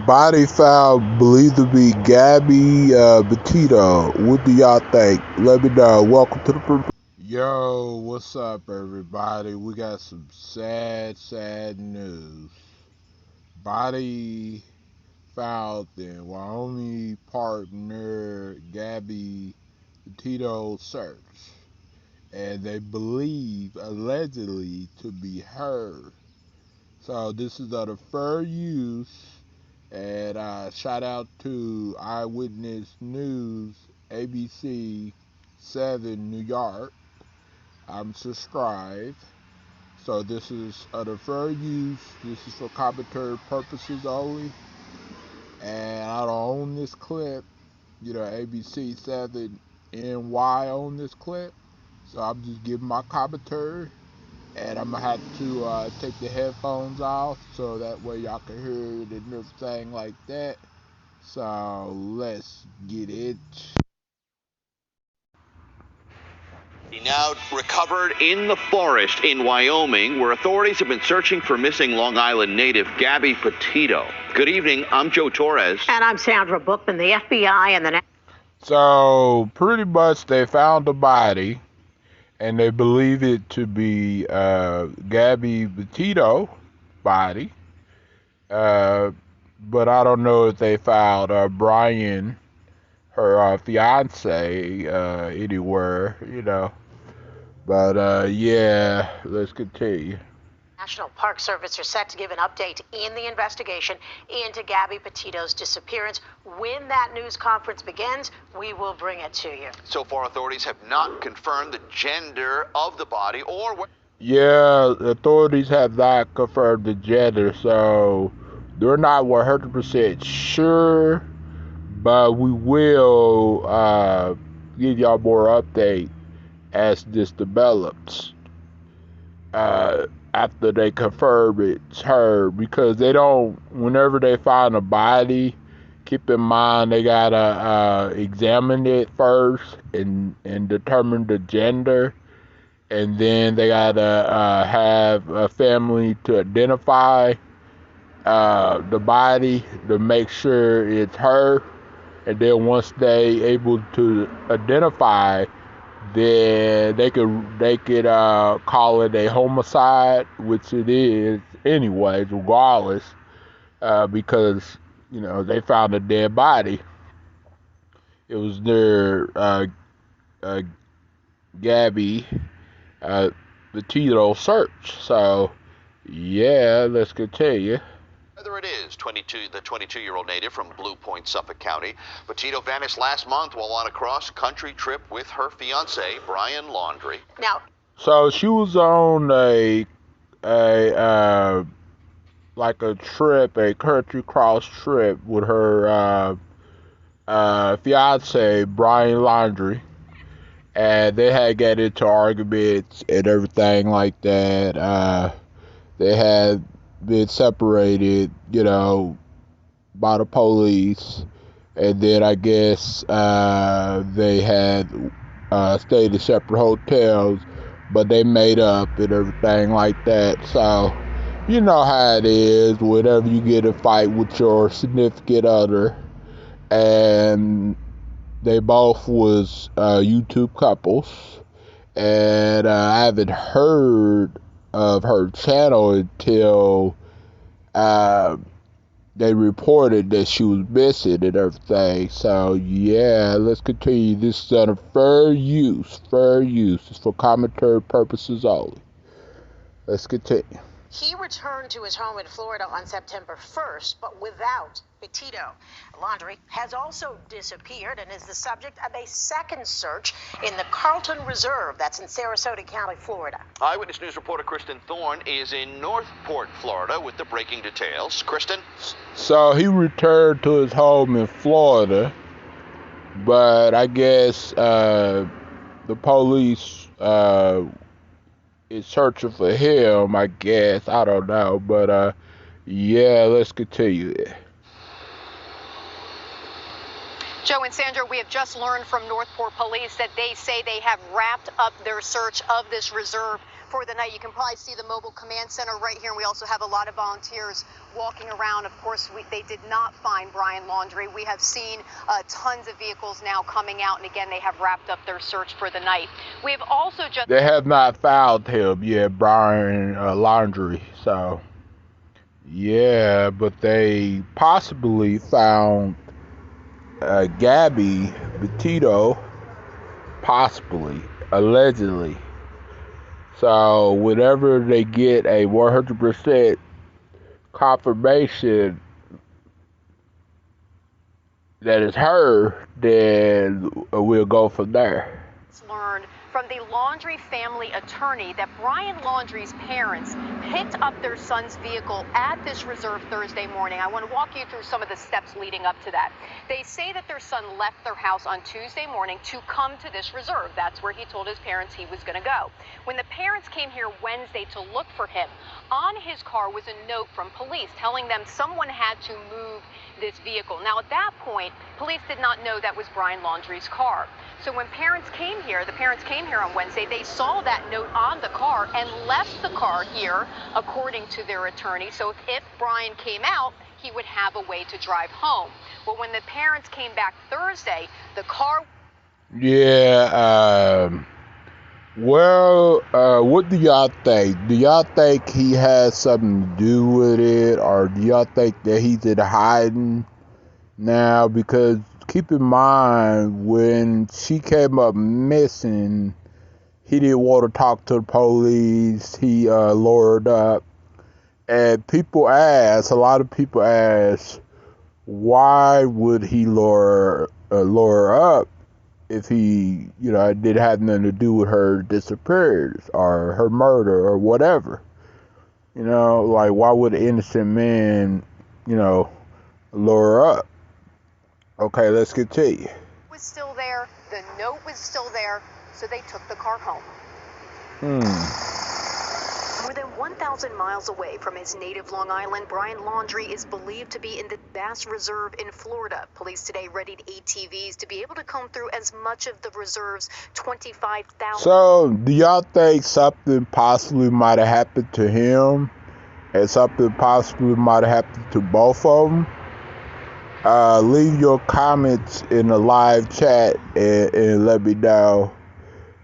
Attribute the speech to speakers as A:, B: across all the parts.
A: Body found believed to be Gabby Petito. What do y'all think? Let me know. Welcome to the. Yo, what's up, everybody? We got some sad news. Body found in Wyoming Park near Gabby Petito search, and they believe allegedly to be her. So this is the fair use, and shout out to Eyewitness News, ABC 7 New York. I'm subscribed. So this is the fair use. This is for commentary purposes only. And I don't own this clip. ABC 7 NY own this clip. So I'm just giving my commentary. And I'm gonna have to take the headphones off so that way y'all can hear it and everything like that. So let's get it.
B: Now recovered in the forest in Wyoming, where authorities have been searching for missing Long Island native Gabby Petito. Good evening, I'm Joe Torres.
C: And I'm Sandra Bookman, the FBI and the...
A: So pretty much they found the body, and they believe it to be Gabby Petito body. But I don't know if they found Brian, her fiance, anywhere. But yeah, let's continue.
C: National Park Service are set to give an update in the investigation into Gabby Petito's disappearance. When that news conference begins, we will bring it to you.
B: So far, authorities have not confirmed the gender of the body or what.
A: Yeah, authorities have not confirmed the gender, so they're not 100% sure, but we will give y'all more update as this develops. After they confirm it's her, because they don't, whenever they find a body, keep in mind they gotta examine it first and determine the gender, and then they gotta have a family to identify the body to make sure it's her, and then once they able to identify, then they could call it a homicide, which it is anyways, regardless, because they found a dead body. It was near Gabby Petito search. So yeah, let's continue.
B: Whether it is the 22-year-old native from Blue Point, Suffolk County. Petito vanished last month while on a cross-country trip with her fiance, Brian Laundrie.
C: Now,
A: so she was on a like a trip, a country cross trip with her fiance, Brian Laundrie, and they had got into arguments and everything like that. They had been separated, by the police, and then I guess they had stayed in separate hotels, but they made up and everything like that. So you know how it is whenever you get a fight with your significant other, and they both was YouTube couples, and I haven't heard of her channel until they reported that she was missing and everything. So yeah, let's continue. This is under fair use. Fair use. It's for commentary purposes only. Let's continue.
C: he returned to his home in Florida on September 1st, but without Petito. Laundrie has also disappeared and is the subject of a second search in the Carlton Reserve. That's in Sarasota County, Florida.
B: Eyewitness News reporter Kristen Thorne is in Northport, Florida, with the breaking details. Kristen?
A: So he returned to his home in Florida, but I guess the police is searching for him, I guess. I don't know, but yeah, let's continue.
D: Joe and Sandra, we have just learned from Northport Police that they say they have wrapped up their search of this reserve for the night. You can probably see the mobile command center right here, and we also have a lot of volunteers walking around. Of course, they did not find Brian Laundrie. We have seen tons of vehicles now coming out, and again, they have wrapped up their search for the night. We have also just...
A: They have not found him yet, Brian Laundrie. So, yeah, but they possibly found Gabby, Petito, possibly, allegedly. So whenever they get a 100% confirmation that it's her, then we'll go from there.
D: Learned from the Laundrie family attorney that Brian Laundrie's parents picked up their son's vehicle at this reserve Thursday morning. I want to walk you through some of the steps leading up to that. They say that their son left their house on Tuesday morning to come to this reserve. That's where he told his parents he was going to go. When the parents came here Wednesday to look for him, on his car was a note from police telling them someone had to move this vehicle. Now, at that point, police did not know that was Brian Laundrie's car. So when parents came here, the parents came here on Wednesday, they saw that note on the car and left the car here, according to their attorney. So if Brian came out, he would have a way to drive home. Well, when the parents came back Thursday, the car...
A: Yeah, what do y'all think? Do y'all think he has something to do with it, or do y'all think that he's in hiding now? Because keep in mind, when she came up missing, he didn't want to talk to the police. He lured up, and a lot of people ask, why would he lure up if he, it didn't have nothing to do with her disappearance or her murder or whatever? Like, why would an innocent man, lure up? Okay, let's continue.
D: Was still there, the note was still there, so they took the car home. More than 1,000 miles away from his native Long Island, Brian Laundrie is believed to be in the Bass Reserve in Florida. Police today readied ATVs to be able to comb through as much of the reserve's 25,000.
A: So, do y'all think something possibly might have happened to him, and something possibly might have happened to both of them? Leave your comments in the live chat and let me know,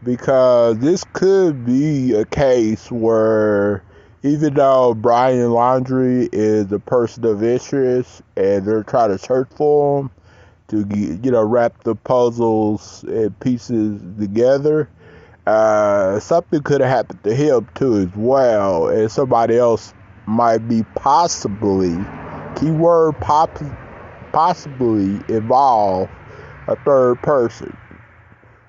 A: because this could be a case where, even though Brian Laundrie is a person of interest and they're trying to search for him to wrap the puzzles and pieces together, something could have happened to him too as well, and somebody else might be possibly, keyword possibly, involve a third person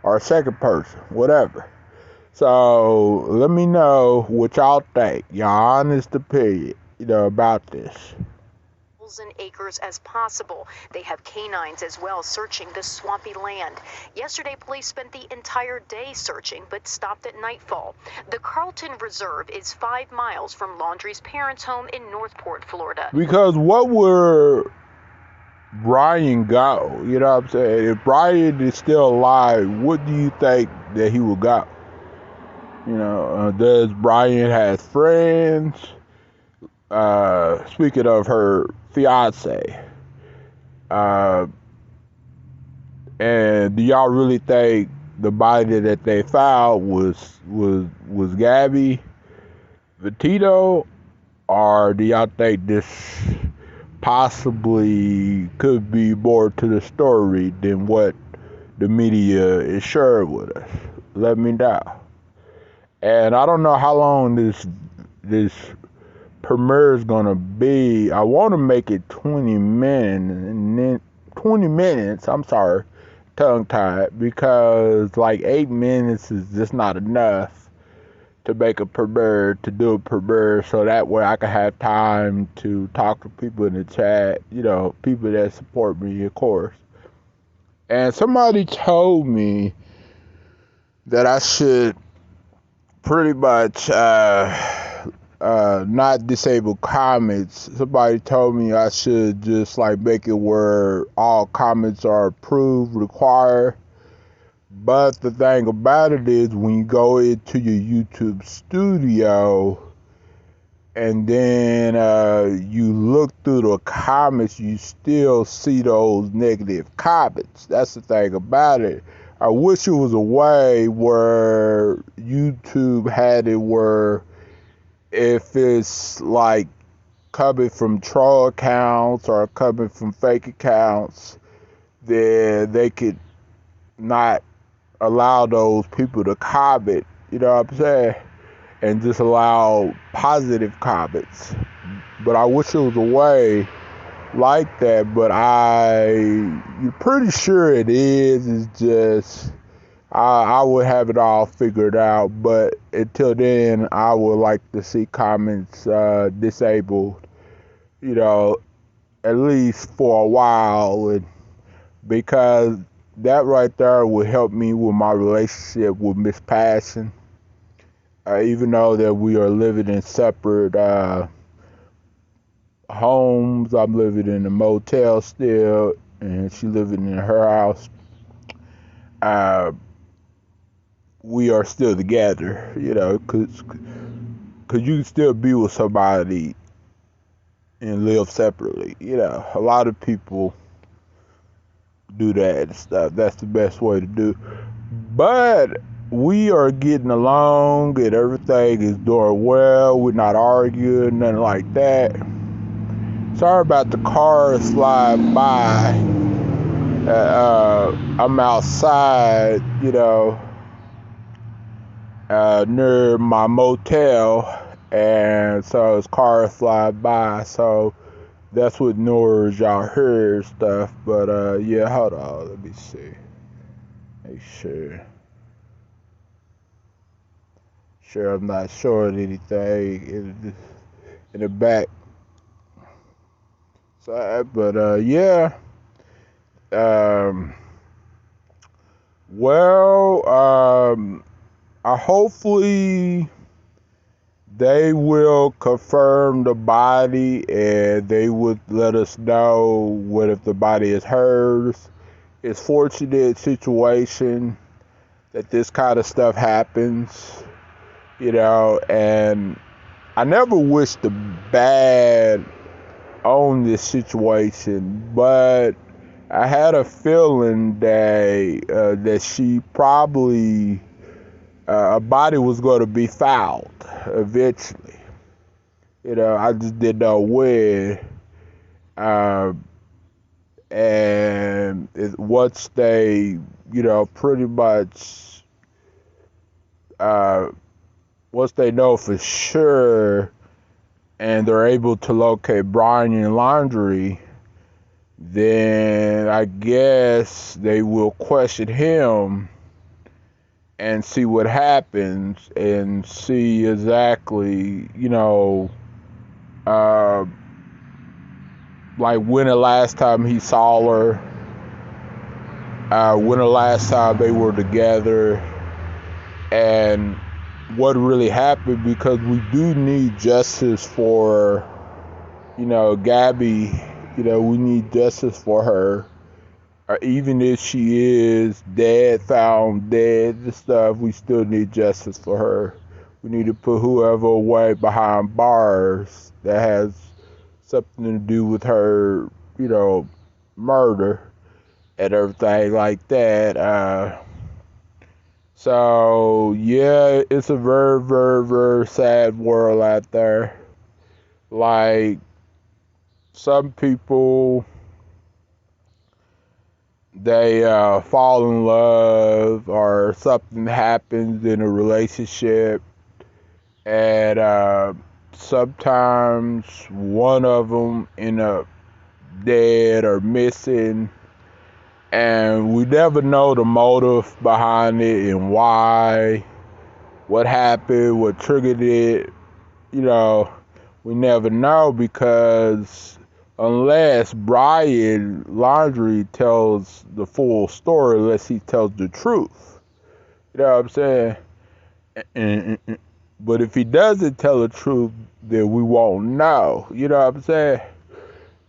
A: or a second person, whatever. So let me know what y'all think, your honest opinion, about this.
C: Acres as possible. They have canines as well searching the swampy land. Yesterday, police spent the entire day searching, but stopped at nightfall. The Carlton Reserve is 5 miles from Laundrie's parents' home in Northport, Florida.
A: Because what were Brian go? You know what I'm saying? If Brian is still alive, what do you think that he will go? Does Brian have friends? Speaking of her fiance, and do y'all really think the body that they found was Gabby, Petito, or do y'all think this possibly could be more to the story than what the media is sharing with us? Let me know. And I don't know how long this premiere is gonna be. I want to make it 20 minutes. I'm sorry, tongue-tied, because like 8 minutes is just not enough to make a premiere, to do a premiere, so that way I can have time to talk to people in the chat, people that support me, of course. And somebody told me that I should pretty much not disable comments. Somebody told me I should just make it where all comments are approved, required. But the thing about it is, when you go into your YouTube studio and then you look through the comments, you still see those negative comments. That's the thing about it. I wish it was a way where YouTube had it where if it's like coming from troll accounts or coming from fake accounts, then they could not allow those people to comment, you know what I'm saying? And just allow positive comments. But I wish there was a way like that, but you're pretty sure it is. It's just, I would have it all figured out, but until then, I would like to see comments disabled, you know, at least for a while, and because that right there would help me with my relationship with Miss Passion. Even though that we are living in separate homes, I'm living in a motel still, and she living in her house. We are still together, you know, cause you can still be with somebody and live separately. You know, a lot of people do that and stuff. That's the best way to do. But we are getting along and everything is doing well. We're not arguing, nothing like that. Sorry about the car slide by. I'm outside, you know, near my motel, and so his car slide by. So that's what noise y'all hear and stuff. But yeah, hold on, let me see. Make sure. Sure, I'm not showing anything in the back. So, but yeah. Hopefully they will confirm the body and they would let us know what if the body is hers. It's fortunate situation that this kind of stuff happens, you know, and I never wish the bad on this situation, but I had a feeling that she probably a body was going to be found eventually. You know, I just didn't know when. And once they, you know, pretty much, once they know for sure, and they're able to locate Brian Laundrie, then I guess they will question him and see what happens and see exactly, you know, like when the last time he saw her, when the last time they were together, and what really happened, because we do need justice for, you know, Gabby. You know, we need justice for her. Even if she is dead, found dead and stuff, we still need justice for her. We need to put whoever away behind bars that has something to do with her, you know, murder and everything like that. So, yeah, it's a very, very, very sad world out there. Like, some people, they fall in love or something happens in a relationship, and sometimes one of them end up dead or missing, and we never know the motive behind it and why, what happened, what triggered it. You know, we never know, because unless Brian Laundrie tells the full story, unless he tells the truth. You know what I'm saying? But if he doesn't tell the truth, then we won't know. You know what I'm saying?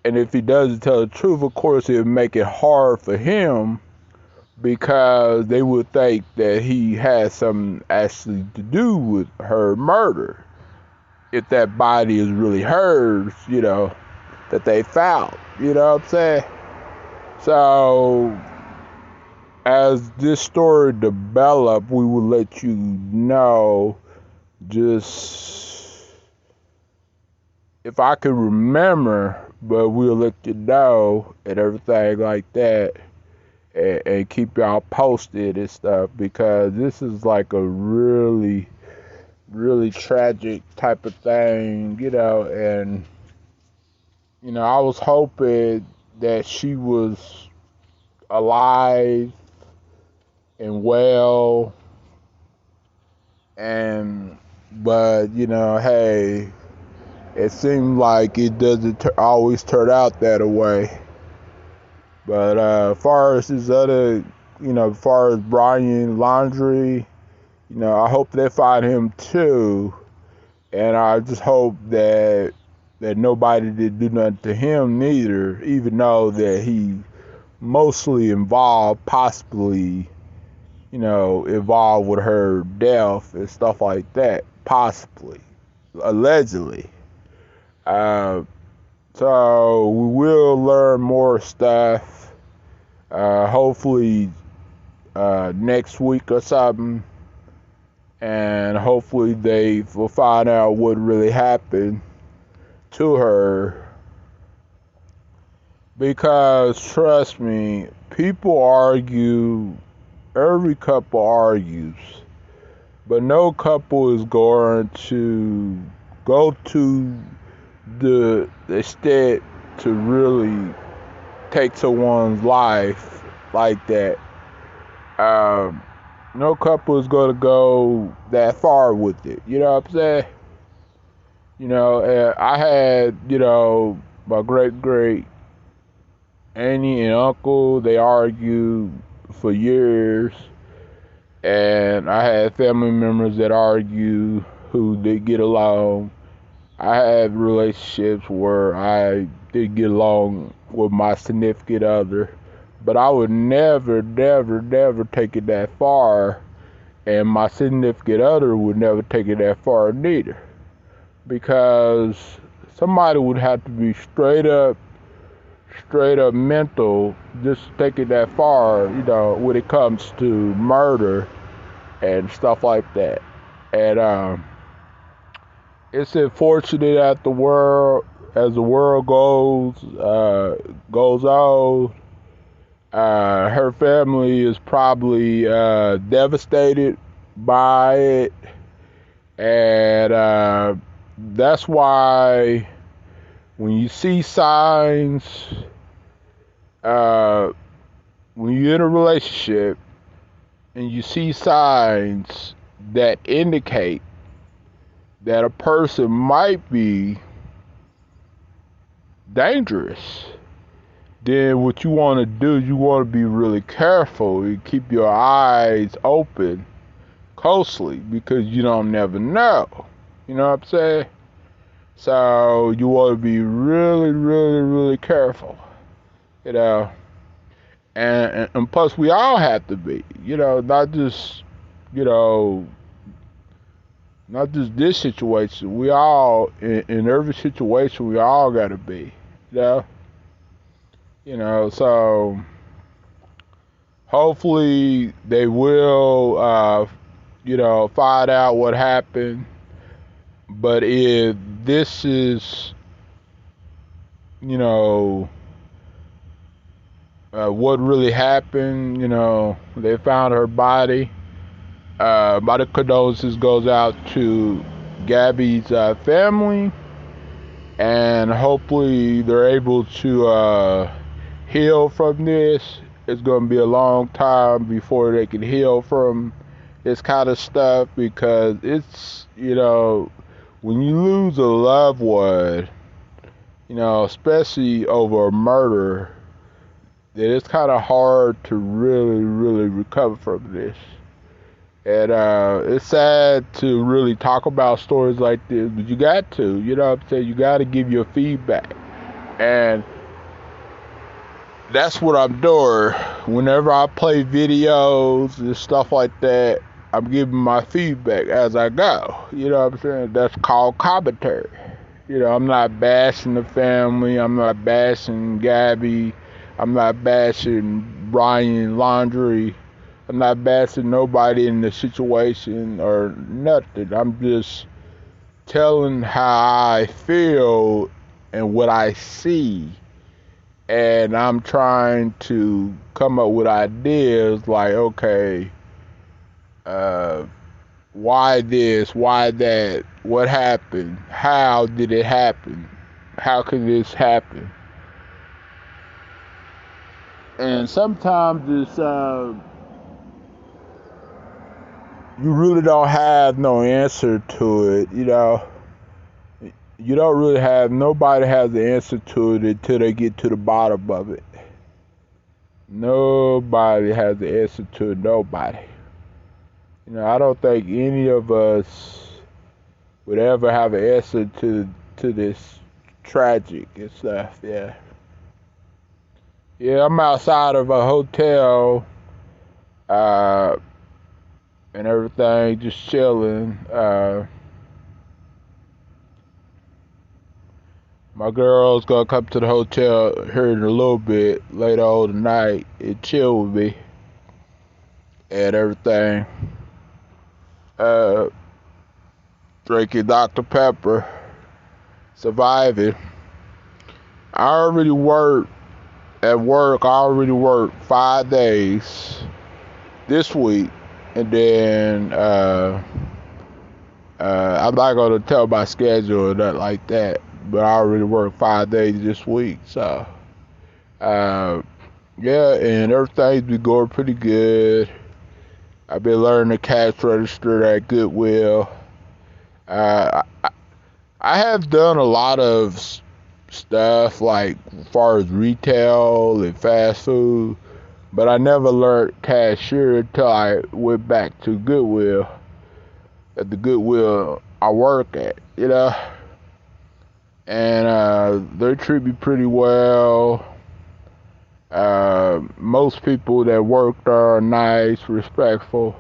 A: And if he doesn't tell the truth, of course, it would make it hard for him, because they would think that he had something actually to do with her murder. if that body is really hers, that they found. You know what I'm saying? So, as this story develops, we will let you know just if I can remember, but we'll let you know and everything like that, and keep y'all posted and stuff, because this is like a really, really tragic type of thing, and I was hoping that she was alive and well, but hey, it seemed like it doesn't always turn out that way. But as far as this other, as far as Brian Laundrie, I hope they find him too, and I just hope that nobody did do nothing to him neither, even though that he mostly involved, possibly, involved with her death and stuff like that, possibly, allegedly. So we will learn more stuff, hopefully next week or something, and hopefully they will find out what really happened to her. Because trust me, people argue, every couple argues, but no couple is going to go to the extent to really take someone's life like that. No couple is going to go that far with it. You know what I'm saying? I had, my great auntie and uncle, they argued for years, and I had family members that argued who did get along. I had relationships where I did get along with my significant other, but I would never take it that far, and my significant other would never take it that far neither, because somebody would have to be straight up mental just to take it that far, when it comes to murder and stuff like that. And it's unfortunate that as the world goes on, her family is probably devastated by it, and that's why when you see signs, when you're in a relationship and you see signs that indicate that a person might be dangerous, then what you want to do, you want to be really careful. You keep your eyes open closely, because you don't never know. You know what I'm saying? So you want to be really careful, and plus we all have to be, not just, not just this situation. We all, in every situation, we all got to be, so hopefully they will, find out what happened. But if this is, what really happened, they found her body. My condolences goes out to Gabby's family, and hopefully they're able to heal from this. It's going to be a long time before they can heal from this kind of stuff, because it's, when you lose a loved one, especially over a murder, that it's kind of hard to really recover from this. And it's sad to really talk about stories like this, but you got to, you got to give your feedback. And that's what I'm doing. Whenever I play videos and stuff like that, I'm giving my feedback as I go. You know what I'm saying? That's called commentary. You know, I'm not bashing the family. I'm not bashing Gabby. I'm not bashing Brian Laundrie. I'm not bashing nobody in the situation or nothing. I'm just telling how I feel and what I see. And I'm trying to come up with ideas like, okay, why this, why that, what happened, how did it happen, how could this happen? And sometimes it's, you really don't have no answer to it, you know. You don't really have, nobody has the answer to it until they get to the bottom of it. Nobody has the answer to it, nobody. You know, I don't think any of us would ever have an answer to this tragic and stuff, yeah. Yeah, I'm outside of a hotel, and everything, just chilling. My girl's gonna come to the hotel here in a little bit later on tonight and chill with me and everything. Drinking Dr. Pepper, surviving. I already worked at work. I already worked 5 days this week, and then I'm not gonna tell my schedule or nothing like that. But I already worked 5 days this week, so yeah, and everything's been going pretty good. I've been learning the cash register at Goodwill. I have done a lot of stuff like as far as retail and fast food, but I never learned cashier until I went back to Goodwill, at the Goodwill I work at, you know. And they treat me pretty well. Most people that work there are nice, respectful.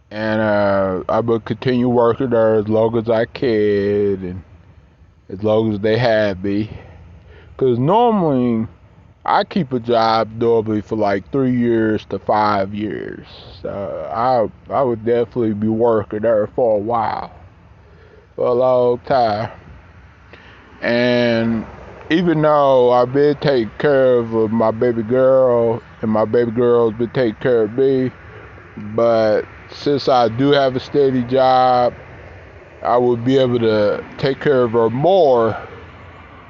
A: And I'm going to continue working there as long as I can and as long as they have me. Because normally, I keep a job normally for like 3 years to 5 years. So I would definitely be working there for a while. For a long time. And even though I've been taking care of my baby girl and my baby girl's been taking care of me, but since I do have a steady job, I would be able to take care of her more.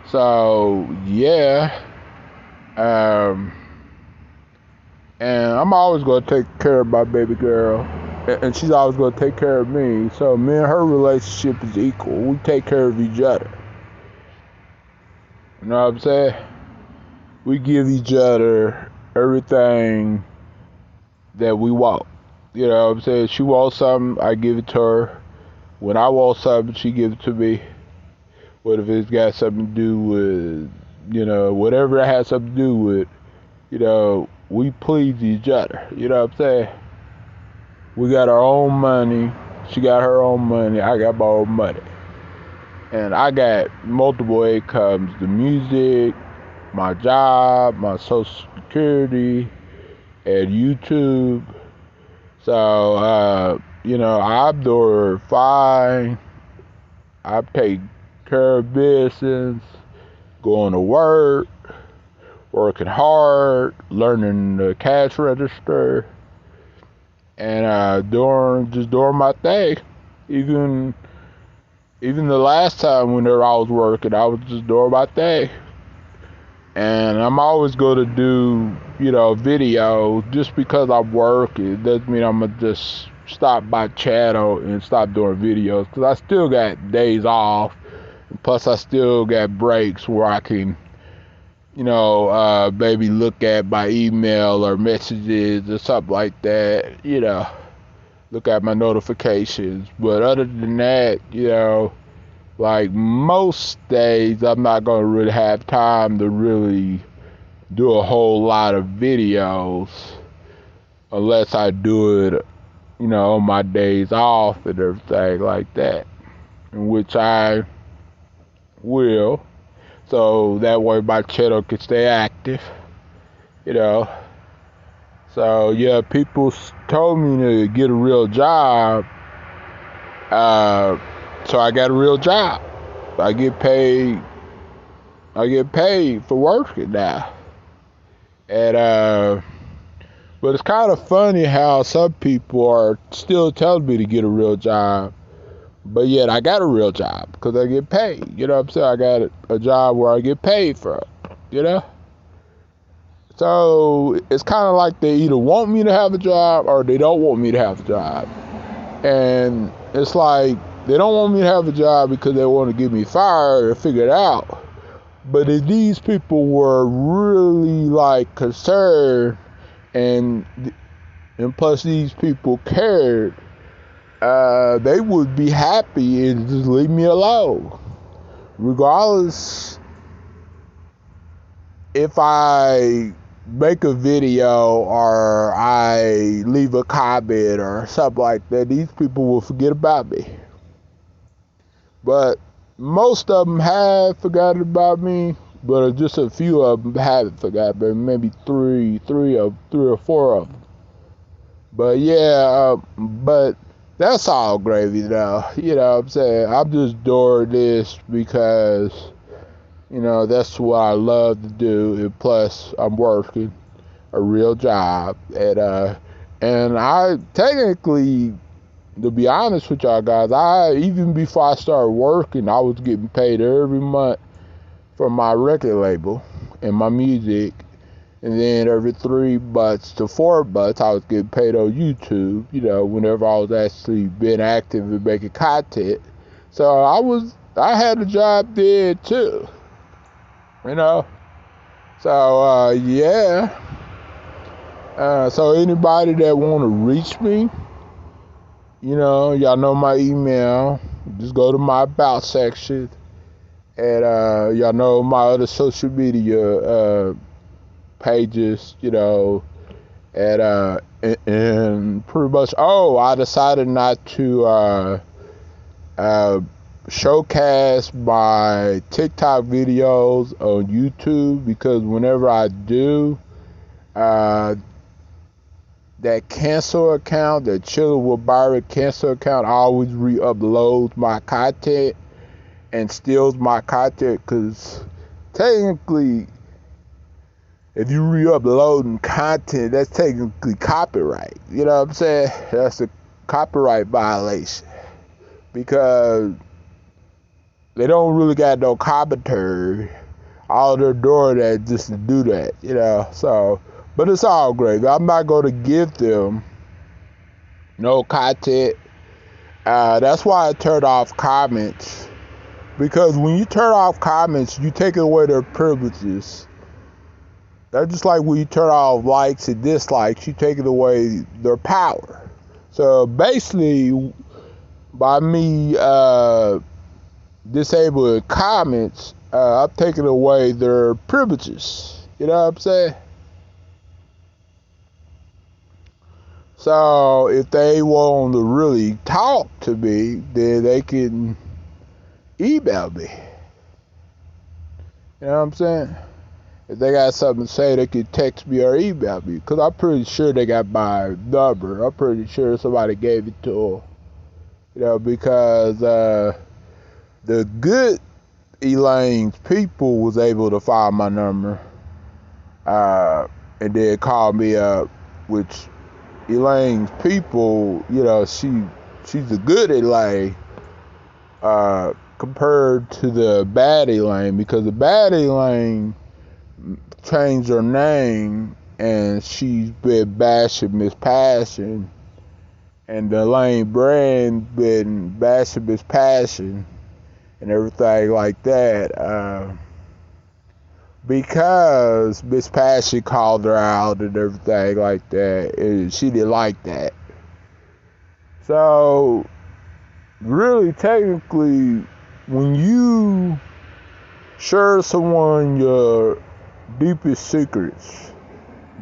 A: So yeah, and I'm always going to take care of my baby girl, and she's always going to take care of me. So me and her relationship is equal. We take care of each other. You know what I'm saying? We give each other everything that we want. You know what I'm saying? She wants something, I give it to her. When I want something, she gives it to me. What if it's got something to do with, you know, whatever it has something to do with, you know, we please each other. You know what I'm saying? We got our own money. She got her own money. I got my own money. And I got multiple incomes. The music, my job, my social security, and YouTube. So, you know, I'm doing fine. I'm taking care of business, going to work, working hard, learning the cash register, and doing my thing. Even the last time when I was working, I was just doing my thing. And I'm always going to do, you know, video. Just because I work, it doesn't mean I'm going to just stop my channel and stop doing videos. Because I still got days off. And plus, I still got breaks where I can, you know, maybe look at my email or messages or something like that. You know, look at my notifications. But other than that, you know, like most days, I'm not going to really have time to really do a whole lot of videos unless I do it, on my days off and everything like that, in which I will, so that way my channel can stay active, So yeah, people told me to get a real job, so I got a real job. I get paid for working now, and but it's kind of funny how some people are still telling me to get a real job, but yet I got a real job because I get paid. You know what I'm saying? I got a job where I get paid for it, So it's kind of like they either want me to have a job or they don't want me to have a job. And it's like they don't want me to have a job because they want to get me fired or figure it out. But if these people were really like concerned and plus these people cared, they would be happy and just leave me alone. Regardless if I make a video or I leave a comment or something like that, these people will forget about me. But most of them have forgotten about me, but just a few of them haven't forgotten, but maybe three or four of them. But yeah, but that's all gravy though. You know what I'm saying? I'm just doing this because, that's what I love to do. And plus, I'm working a real job. And I technically, to be honest with y'all guys, even before I started working, I was getting paid every month for my record label and my music. And then every 3 months to 4 months, I was getting paid on YouTube, whenever I was actually being active and making content. So I had a job there too, So, yeah. So anybody that want to reach me, y'all know my email. Just go to my About section. And y'all know my other social media pages, and pretty much, I decided not to showcase my TikTok videos on YouTube because whenever I do, that cancel account, that Chillin' with Byron cancel account, always re-uploads my content and steals my content because technically, if you re-uploading content, that's technically copyright. You know what I'm saying? That's a copyright violation because they don't really got no commentary. All they're doing that just to do that, So, but it's all great. I'm not going to give them no content. That's why I turned off comments. Because when you turn off comments, you take away their privileges. That's just like when you turn off likes and dislikes, you take away their power. So basically, by me disabling comments, I'm taking away their privileges. You know what I'm saying? So if they want to really talk to me, then they can email me. You know what I'm saying? If they got something to say, they can text me or email me. Because I'm pretty sure they got my number. I'm pretty sure somebody gave it to them. Because the good Elaine's people was able to find my number. And then call me up. Which Elaine's people, she's a good Elaine. Compared to the bad Elaine. Because the bad Elaine changed her name and she's been bashing Miss Passion, and the Elaine brand been bashing Miss Passion and everything like that, because Miss Passion called her out and everything like that, and she didn't like that. So really, technically, when you share someone your deepest secrets,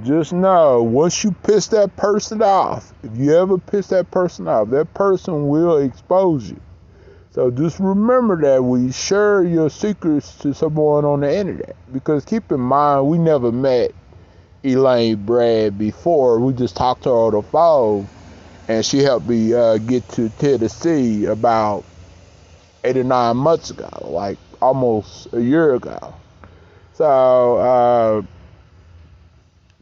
A: just know, once you piss that person off, if you ever piss that person off, that person will expose you. So just remember that when you share your secrets to someone on the internet. Because keep in mind, we never met Elaine Brad before. We just talked to her on the phone, and she helped me get to Tennessee about 8 or 9 months ago, like almost a year ago. So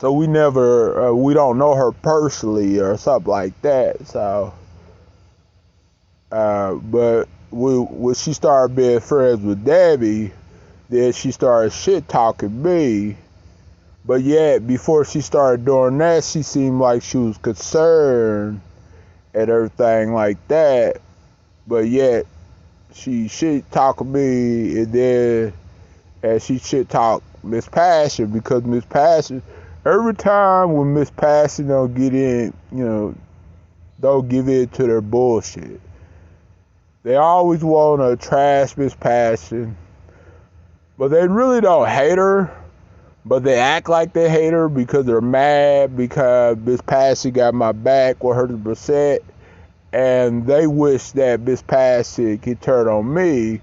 A: we never, we don't know her personally or something like that. So, but when she started being friends with Gabby, then she started shit talking me. But yet, before she started doing that, she seemed like she was concerned and everything like that. But yet, she shit talked me, and then she shit talked Miss Passion, because Miss Passion, every time when Miss Passion don't get in, don't give in to their bullshit. They always want to trash Miss Passion, but they really don't hate her. But they act like they hate her because they're mad because Miss Passion got my back 100%, and they wish that Miss Passion could turn on me,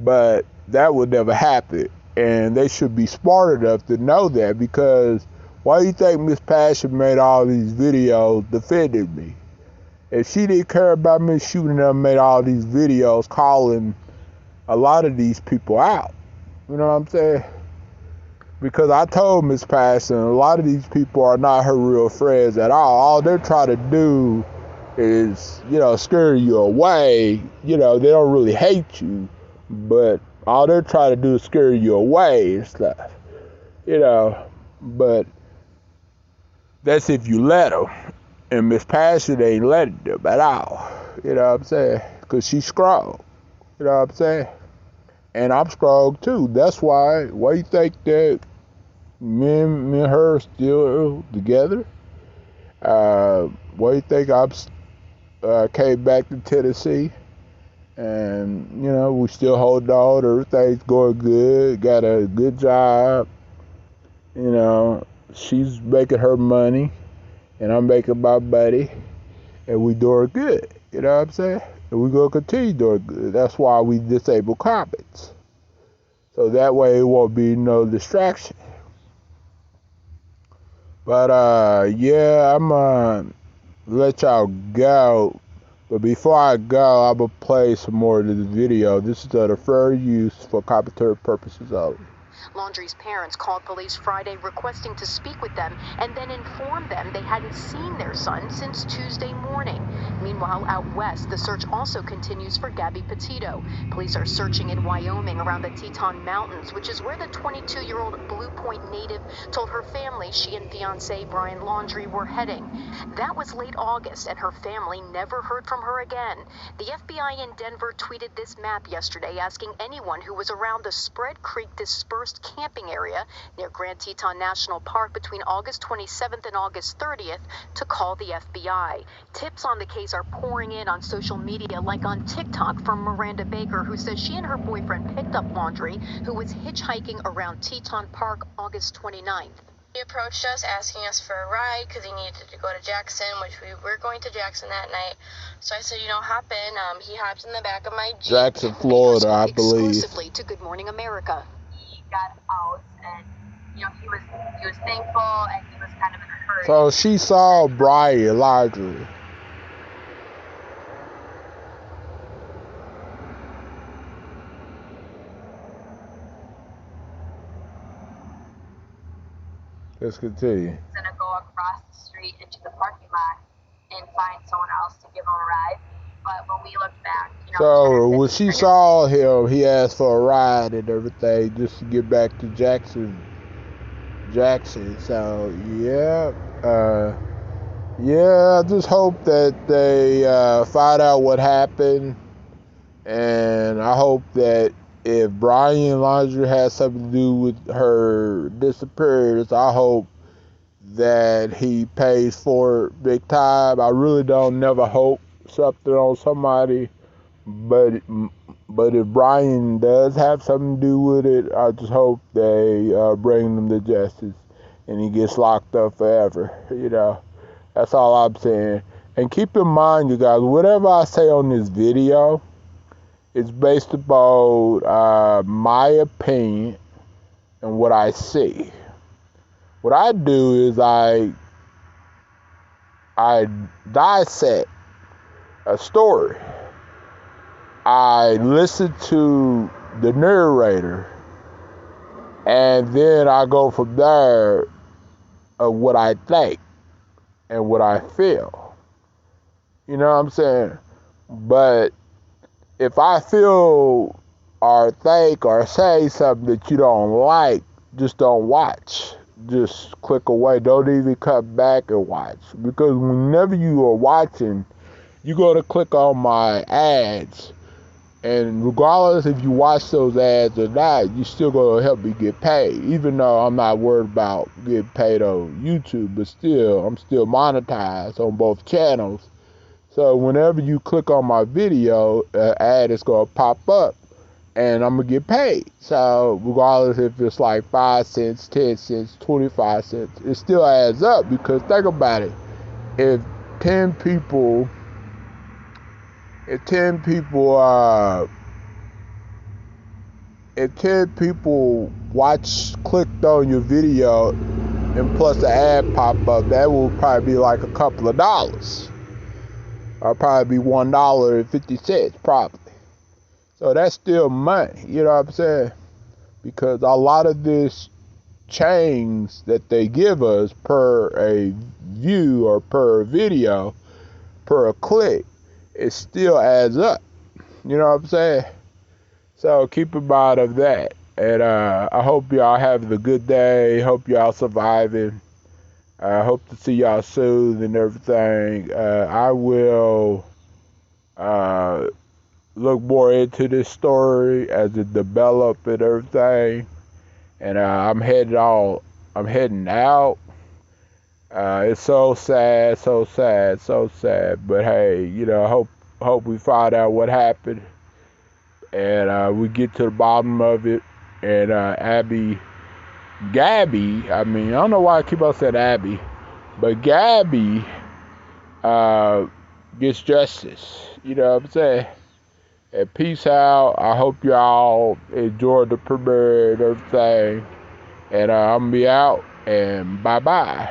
A: but that would never happen. And they should be smart enough to know that, because why do you think Miss Passion made all these videos defending me? If she didn't care about me shooting them, made all these videos calling a lot of these people out. You know what I'm saying? Because I told Miss Passion, a lot of these people are not her real friends at all. All they're trying to do is, scare you away. They don't really hate you, but all they're trying to do is scare you away and stuff. But that's if you let them. And Miss Passion ain't letting them at all. You know what I'm saying? Because she's strong. You know what I'm saying? And I'm strong too. That's why you think that me and her are still together? Why do you think I came back to Tennessee? And, we still hold on. Everything's going good. Got a good job. She's making her money, and I'm making my money, and we doing good. You know what I'm saying? And we're going to continue doing good. That's why we disable comments. So that way it won't be no distraction. But, I'm going to let y'all go. But before I go, I'm going to play some more of this video. This is the fair use for commentary purposes only.
D: Laundrie's parents called police Friday requesting to speak with them and then informed them they hadn't seen their son since Tuesday morning. Meanwhile, out west, the search also continues for Gabby Petito. Police are searching in Wyoming around the Teton Mountains, which is where the 22-year-old Blue Point native told her family she and fiancé Brian Laundrie were heading. That was late August, and her family never heard from her again. The FBI in Denver tweeted this map yesterday asking anyone who was around the Spread Creek dispersed camping area near Grand Teton National Park between August 27th and August 30th to call the FBI. Tips on the case are pouring in on social media, like on TikTok from Miranda Baker, who says she and her boyfriend picked up Laundrie, who was hitchhiking around Teton Park August 29th.
E: He approached us asking us for a ride because he needed to go to Jackson, which we were going to Jackson that night. So I said, hop in. He hops in the back of my Jeep.
A: Jackson, Florida, I believe.
D: Exclusively to Good Morning America.
E: He got out, and he was thankful, and he was kind of in a hurry.
A: So she saw Brian Laundrie. Let's continue.
E: He's going to go across the street into the parking lot and find someone else to give him a ride. But when we looked back,
A: so when she saw him, he asked for a ride and everything just to get back to Jackson. So I just hope that they find out what happened, and I hope that if Brian Laundrie has something to do with her disappearance, I hope that he pays for it big time. I really don't never hope something on somebody, but if Brian does have something to do with it, I just hope they bring them to justice. and he gets locked up forever. That's all I'm saying. And keep in mind, you guys, whatever I say on this video, it's based upon my opinion and what I see. What I do is I dissect a story. I listen to the narrator, and then I go from there of what I think and what I feel. You know what I'm saying? But if I feel or think or say something that you don't like, just don't watch. Just click away. Don't even come back and watch. Because whenever you are watching, you're going to click on my ads. And regardless if you watch those ads or not, you're still going to help me get paid. Even though I'm not worried about getting paid on YouTube, but still, I'm still monetized on both channels. So whenever you click on my video, an ad is going to pop up, and I'm going to get paid. So regardless if it's like 5 cents, 10 cents, 25 cents, it still adds up. Because think about it. If 10 people clicked on your video, and plus the ad pop up, that will probably be like a couple of dollars. Or probably be $1.50 probably. So that's still money, you know what I'm saying? Because a lot of this change that they give us per a view or per video, per a click, it still adds up. You know what I'm saying? So keep in mind of that. And I hope y'all having a good day. Hope y'all surviving. I hope to see y'all soon and everything. I will look more into this story as it develops and everything. And I'm heading out. It's so sad. But hey, hope we find out what happened, and we get to the bottom of it. And Gabby, I don't know why I keep on saying Abby, but Gabby gets justice. You know what I'm saying? And peace out. I hope y'all enjoyed the premiere and everything. And I'm going to be out, and bye-bye.